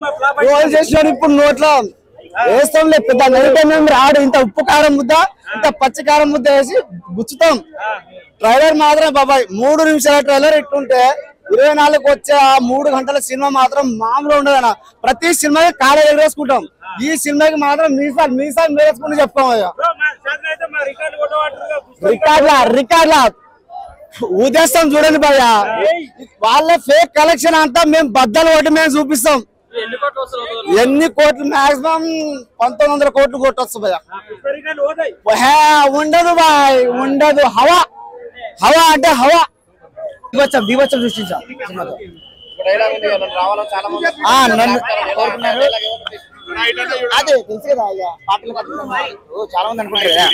ఇప్పుడు నోట్లో వేస్తాం లేదు పెద్ద నైట్ మేము రాడు ఇంత ఉప్పు కారం ముద్ద ఇంత పచ్చి కారం ముద్ద వేసి గుచ్చుతాం. ట్రైలర్ మాత్రం బాబాయ్ 3 నిమిషాల ట్రైలర్ ఇట్టుంటే 24కు వచ్చే ఆ 3 గంటల సినిమా మాత్రం మామూలు ఉండదన్న. ప్రతి సినిమాకి కాడ ఎగరేసుకుంటాం, ఈ సినిమాకి మాత్రం మీసాలు వేసుకుంటూ చెప్తాం. రికార్డ్లా ఉద్దేశం చూడండి భయ్య, వాళ్ళ ఫేక్ కలెక్షన్ అంతా మేము బద్దలు కొట్టి మేము చూపిస్తాం. ఎన్ని కోట్లు మాక్సిమం 1900 కోట్లు కొట్టొచ్చు భయ్య. ఉండదు బాయ్, ఉండదు. హవా అంటే హవా వివచ్చం సృష్టించాం. అదే తెలుసు కదా పాటలు చాలా మంది అనుకుంటారు కదా.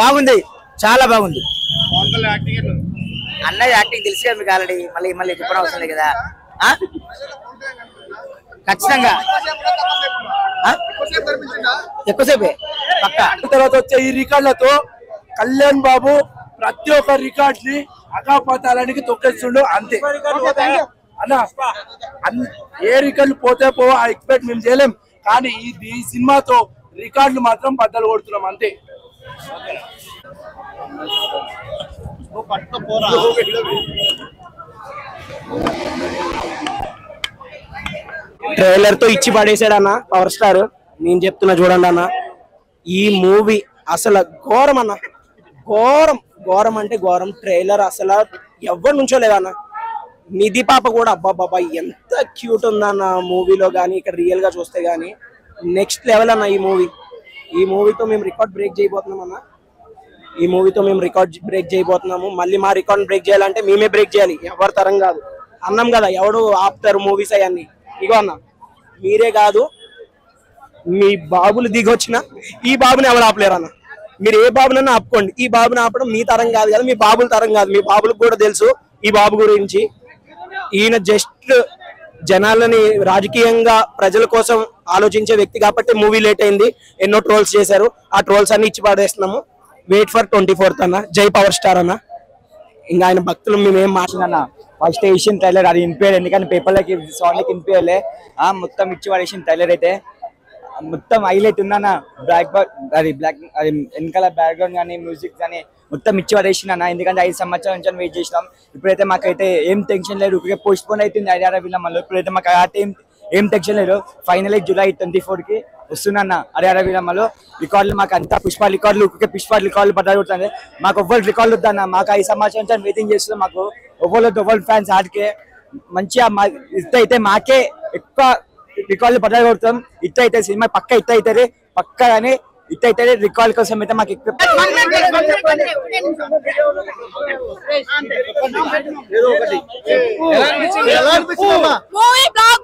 బాగుంది, చాలా బాగుంది. అన్నది యాక్టింగ్ తెలుసు కదా మీకు ఆల్రెడీ, మళ్ళీ చెప్పడం అవసరం లేదు కదా. ఖచ్చితంగా ఎక్కువసేపే పక్క. తర్వాత వచ్చే ఈ రికార్డులతో కళ్యాణ్ బాబు ప్రతి ఒక్క రికార్డ్ ని అగాపతాలానికి తొక్కేస్తుండు అంతే అన్న. ఏ రికార్డులు పోతే పో ఆ ఎక్స్పెక్ట్ మేము చేయలేం, కానీ ఈ సినిమాతో రికార్డులు మాత్రం బద్దలు కొడుతున్నాం అంతే. ట్రైలర్ తో ఇచ్చి పడేసాడు అన్న పవర్ స్టార్. నేను చెప్తున్నా చూడండి అన్న, ఈ మూవీ అసలు ఘోరం అన్న, ఘోరం అంటే ఘోరం. ట్రైలర్ అసలు ఎవరి నుంచో లేదన్న. నిధి పాప కూడా అబ్బాబాబా ఎంత క్యూట్ ఉందన్న మూవీలో గానీ, ఇక్కడ రియల్ గా చూస్తే గానీ నెక్స్ట్ లెవెల్ అన్న. ఈ మూవీతో మేము రికార్డ్ బ్రేక్ చేయబోతున్నాం అన్న. ఈ మూవీతో మేము రికార్డ్ బ్రేక్ చేయబోతున్నాము. మళ్ళీ మా రికార్డ్ బ్రేక్ చేయాలంటే మేమే బ్రేక్ చేయాలి, ఎవరి తరం కాదు. అన్నాం కదా ఎవడు ఆపుతారు మూవీస్ అవన్నీ. ఇగో అన్న, మీరే కాదు మీ బాబులు దిగొచ్చిన ఈ బాబుని ఎవరు ఆపలేరు అన్న. మీరు ఏ బాబునన్నా ఆపుకోండి, ఈ బాబుని ఆపడం మీ తరం కాదు కదా, మీ బాబుల తరం కాదు. మీ బాబులకు కూడా తెలుసు ఈ బాబు గురించి. ఈయన జస్ట్ జనాలని రాజకీయంగా ప్రజల కోసం ఆలోచించే వ్యక్తి కాబట్టి మూవీ లేట్ అయింది. ఎన్నో ట్రోల్స్ చేశారు, ఆ ట్రోల్స్ అన్ని ఇచ్చి పడేస్తున్నాము. వెయిట్ ఫర్ 24th అన్న. జై పవర్ స్టార్ అన్న. ఇంకా ఆయన భక్తులు మేమేం మాట్లాడన్నా. ఫస్ట్ ఏషియన్ ట్రైలర్ అది వినిపించాలి, ఎందుకంటే పేపర్లకి సౌండ్కి వినిపించాలి. మొత్తం ఇచ్చి పడేసిన ట్రైలర్ అయితే మొత్తం హైలైట్ ఉందన్న. బ్లాక్ అది వెనకాల బ్యాక్గ్రౌండ్ కానీ మ్యూజిక్ కానీ మొత్తం ఇచ్చి పడేసిన. ఎందుకంటే 5 సంవత్సరాల నుంచి వెయిట్ చేసినాం. ఇప్పుడైతే మాకైతే ఏం టెన్షన్ లేదు. ఇప్పటికే పోస్ట్ పోన్ అవుతుంది హరియారా విలమల్లో. ఇప్పుడైతే మాకు ఏం టెన్షన్ లేదు. ఫైనల్ జూలై 24కి వస్తున్నా హరియారా విలమలో. రికార్డులు మాకు అంతా పుష్ప రికార్డులు పడ్డాడుతుంది. మాకు ఎవ్వరు రికార్డులు వద్దన్న. మాకు 5 సంవత్సరాల నుంచి వెయిటింగ్ చేస్తున్నాం. మాకు ఎవ్వరు ఫ్యాన్స్ ఆడికే మంచిగా అయితే మాకే ఎక్కువ రికార్డులు పడ్డాడు కొడతాం. అయితే సినిమా పక్క అవుతుంది పక్క కానీ అయితే రికార్డ్ కోసం అయితే మాకు ఎక్కువ. మూవీ బ్లాక్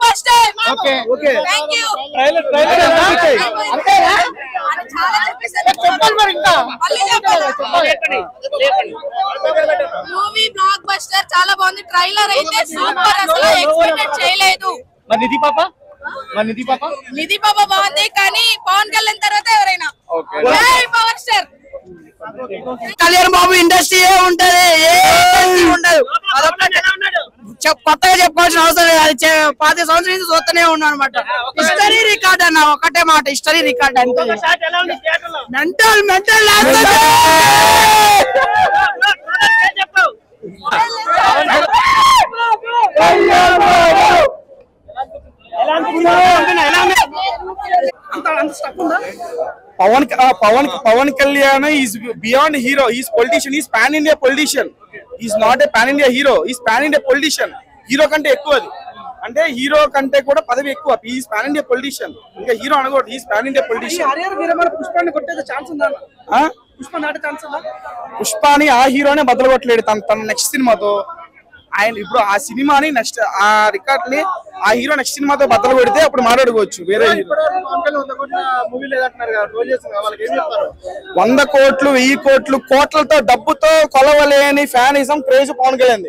బస్టర్ చాలా బాగుంది. ట్రైలర్ అయితే సూపర్, అసలు ఎక్స్పెక్ట్ చేయలేదు. నిధి పాప బాగుంది, కానీ పవన్ కళ్యాణ్ తర్వాత ఎవరైనా power star. Kalyan Babu industry ఉంటది, ఉండదు. కొత్తగా చెప్పుకోవాల్సిన అవసరం లేదు. అది 5 సంవత్సరాల నుంచి చూస్తూనే ఉన్నాను అనమాట. హిస్టరీ రికార్డ్ అన్న, ఒకటే మాట హిస్టరీ రికార్డ్ అంటే. Mental Pawan Kalyan is beyond hero. Is politician, is pan India politician. Is not a pan India hero, is pan India politician. Hero కంటే ఎక్కువ అది, అంటే హీరో కంటే కూడా పదవి ఎక్కువ. ఈజ్ పాన్ ఇండియా పొలిటీషియన్, ఇంకా హీరో అనకూడదు. Is pan India politician. పుష్పాన్ని కొట్టేది ఛాన్స్ ఉందా? పుష్పాని ఆ హీరోనే బదులు కొట్టలేడు తన నెక్స్ట్ సినిమాతో. ఆయన ఇప్పుడు ఆ సినిమాని నెక్స్ట్ ఆ రికార్డ్ ని ఆ హీరో నెక్స్ట్ సినిమాతో బద్దలు పెడితే అప్పుడు మాట్లాడుకోవచ్చు. వేరే 100 కోట్లు 1000 కోట్లు కోట్లతో డబ్బుతో కొలవలేని ఫ్యానిజం క్రేజ్ పవన్ కళ్యాణ్.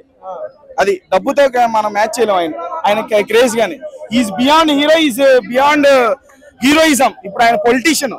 అది డబ్బుతో మనం మ్యాచ్ చేయలేం ఆయన క్రేజ్ గాని. Is beyond hero, is beyond heroism. ఇప్పుడు ఆయన పొలిటీషియన్.